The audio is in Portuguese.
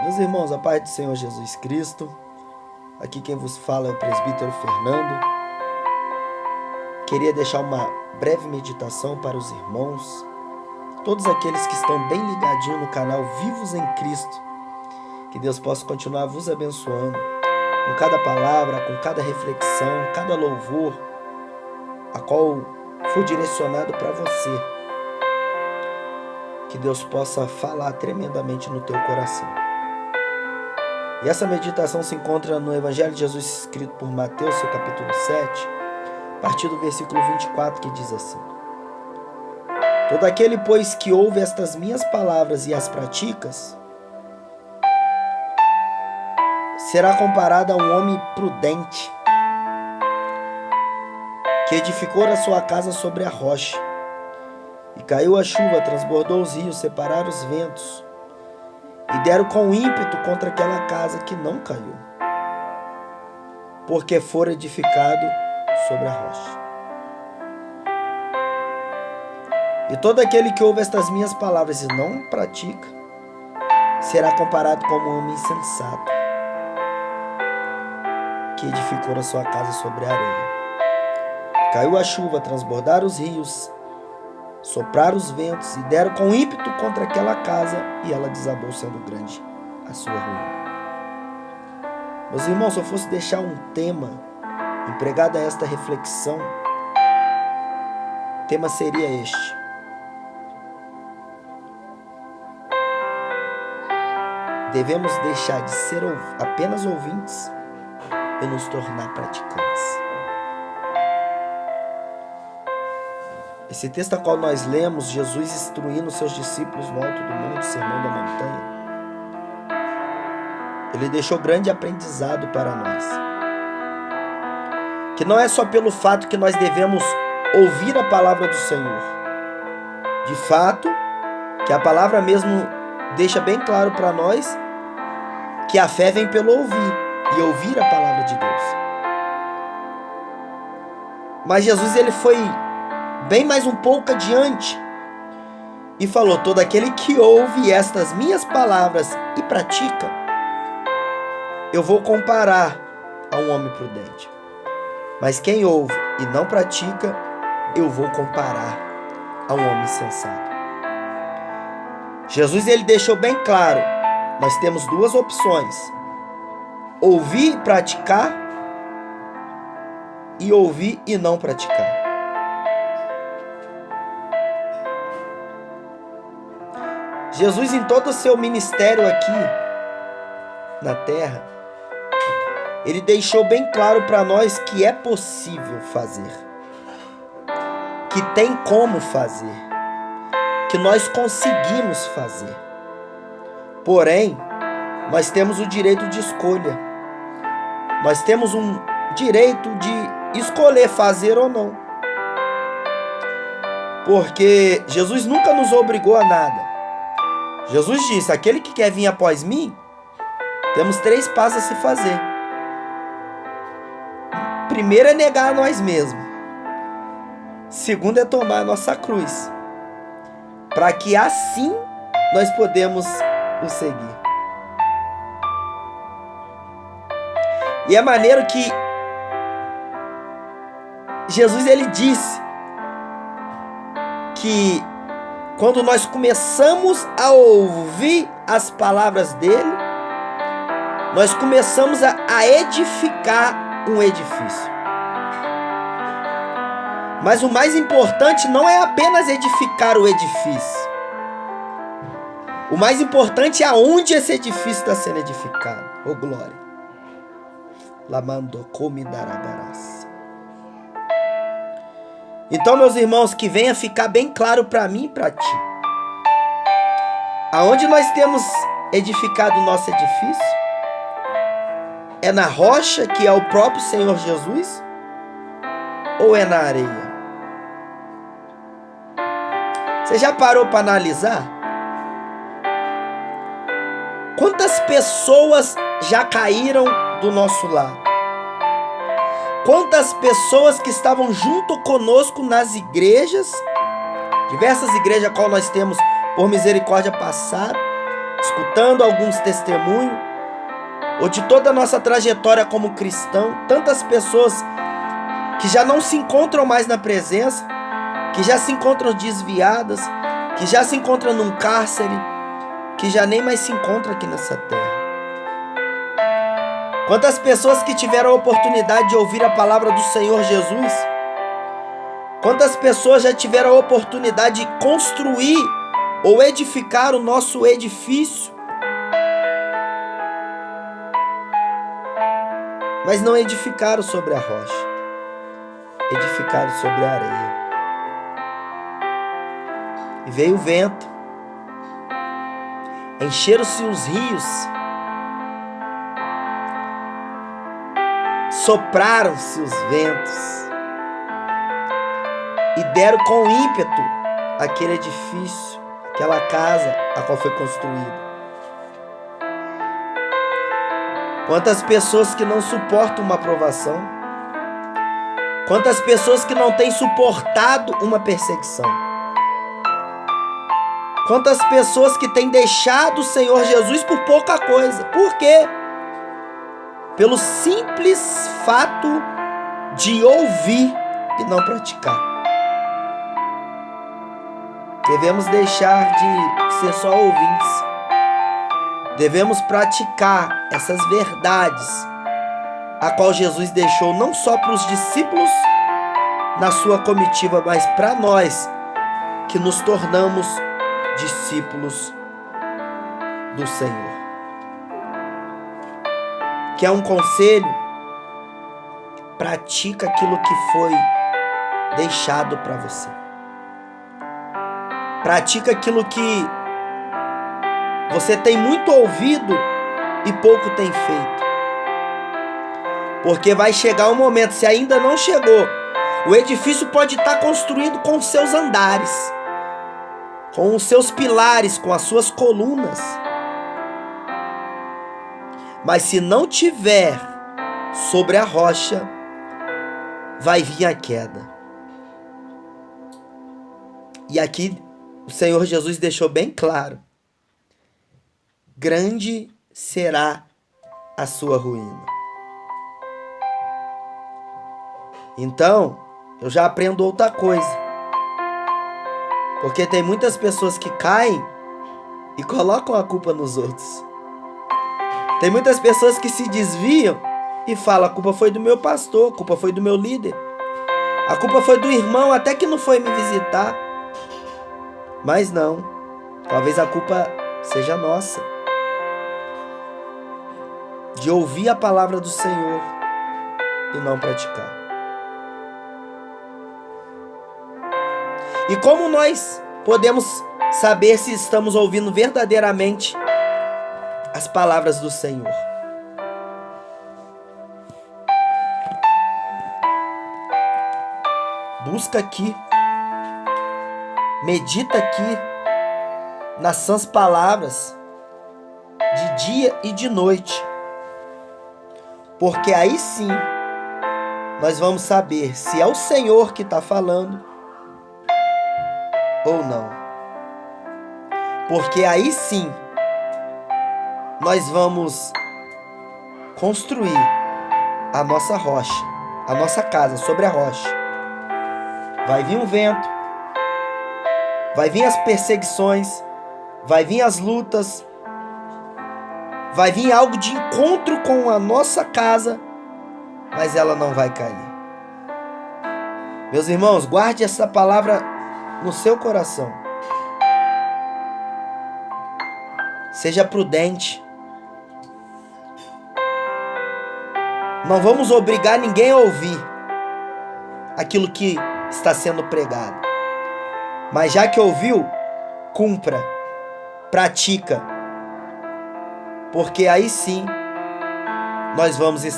Meus irmãos, a paz do Senhor Jesus Cristo. Aqui quem vos fala é o presbítero Fernando. Queria deixar uma breve meditação para os irmãos, todos aqueles que estão bem ligadinhos no canal Vivos em Cristo. Que Deus possa continuar vos abençoando com cada palavra, com cada reflexão, cada louvor, a qual for direcionado para você. Que Deus possa falar tremendamente no teu coração. E essa meditação se encontra no Evangelho de Jesus, escrito por Mateus, seu capítulo 7, a partir do versículo 24, que diz assim: Todo aquele, pois, que ouve estas minhas palavras e as praticas, será comparado a um homem prudente, que edificou a sua casa sobre a rocha. E caiu a chuva, transbordou os rios, separaram os ventos, e deram com ímpeto contra aquela casa que não caiu, porque fora edificado sobre a rocha. E todo aquele que ouve estas minhas palavras e não pratica, será comparado como um homem insensato, que edificou a sua casa sobre a areia. Caiu a chuva, transbordaram os rios, sopraram os ventos e deram com ímpeto contra aquela casa, e ela desabou, sendo grande a sua ruína. Meus irmãos, se eu fosse deixar um tema empregado a esta reflexão, o tema seria este: devemos deixar de ser apenas ouvintes e nos tornar praticantes. Esse texto a qual nós lemos, Jesus instruindo seus discípulos no alto do monte, Sermão da Montanha, ele deixou grande aprendizado para nós. Que não é só pelo fato que nós devemos ouvir a palavra do Senhor. De fato, que a palavra mesmo deixa bem claro para nós que a fé vem pelo ouvir, e ouvir a palavra de Deus. Mas Jesus, ele foi bem mais um pouco adiante e falou: todo aquele que ouve estas minhas palavras e pratica, eu vou comparar a um homem prudente. Mas quem ouve e não pratica, eu vou comparar a um homem sensato. Jesus, ele deixou bem claro: nós temos duas opções: ouvir e praticar, e ouvir e não praticar. Jesus, em todo o seu ministério aqui na terra, ele deixou bem claro para nós que é possível fazer, que tem como fazer, que nós conseguimos fazer. Porém, nós temos o direito de escolha. Nós temos um direito de escolher fazer ou não. Porque Jesus nunca nos obrigou a nada. Jesus disse: aquele que quer vir após mim, temos 3 passos a se fazer. Primeiro é negar a nós mesmos. Segundo é tomar a nossa cruz, para que assim nós podemos o seguir. E é maneiro que Jesus, ele disse que quando nós começamos a ouvir as palavras dele, nós começamos a edificar um edifício. Mas o mais importante não é apenas edificar o edifício. O mais importante é aonde esse edifício está sendo edificado. Oh, glória. Lamando come daragarás. Então, meus irmãos, que venha ficar bem claro para mim e para ti: aonde nós temos edificado o nosso edifício? É na rocha, que é o próprio Senhor Jesus? Ou é na areia? Você já parou para analisar? Quantas pessoas já caíram do nosso lado? Quantas pessoas que estavam junto conosco nas igrejas, diversas igrejas a qual nós temos por misericórdia passado, escutando alguns testemunhos, ou de toda a nossa trajetória como cristão, tantas pessoas que já não se encontram mais na presença, que já se encontram desviadas, que já se encontram num cárcere, que já nem mais se encontram aqui nessa terra. Quantas pessoas que tiveram a oportunidade de ouvir a palavra do Senhor Jesus, quantas pessoas já tiveram a oportunidade de construir ou edificar o nosso edifício, mas não edificaram sobre a rocha, edificaram sobre a areia. E veio o vento, encheram-se os rios, sopraram-se os ventos e deram com ímpeto aquele edifício, aquela casa a qual foi construída. Quantas pessoas que não suportam uma provação, quantas pessoas que não têm suportado uma perseguição, quantas pessoas que têm deixado o Senhor Jesus por pouca coisa. Por quê? Pelo simples fato de ouvir e não praticar. Devemos deixar de ser só ouvintes. Devemos praticar essas verdades, a qual Jesus deixou não só para os discípulos na sua comitiva, mas para nós que nos tornamos discípulos do Senhor. Quer um conselho? Pratica aquilo que foi deixado para você. Pratica aquilo que você tem muito ouvido e pouco tem feito. Porque vai chegar um momento, se ainda não chegou, o edifício pode estar construído com seus andares, com os seus pilares, com as suas colunas. Mas se não tiver sobre a rocha, vai vir a queda. E aqui o Senhor Jesus deixou bem claro: grande será a sua ruína. Então, eu já aprendo outra coisa. Porque tem muitas pessoas que caem e colocam a culpa nos outros. Tem muitas pessoas que se desviam e falam: a culpa foi do meu pastor, a culpa foi do meu líder, a culpa foi do irmão até que não foi me visitar. Mas não, talvez a culpa seja nossa, de ouvir a palavra do Senhor e não praticar. E como nós podemos saber se estamos ouvindo verdadeiramente as palavras do Senhor? Busca aqui, medita aqui nas sãs palavras de dia e de noite, porque aí sim nós vamos saber se é o Senhor que está falando ou não. Porque aí sim nós vamos construir a nossa rocha, a nossa casa sobre a rocha. Vai vir um vento, vai vir as perseguições, vai vir as lutas, vai vir algo de encontro com a nossa casa, mas ela não vai cair. Meus irmãos, guarde essa palavra no seu coração. Seja prudente. Não vamos obrigar ninguém a ouvir aquilo que está sendo pregado. Mas já que ouviu, cumpra, pratica. Porque aí sim nós vamos estar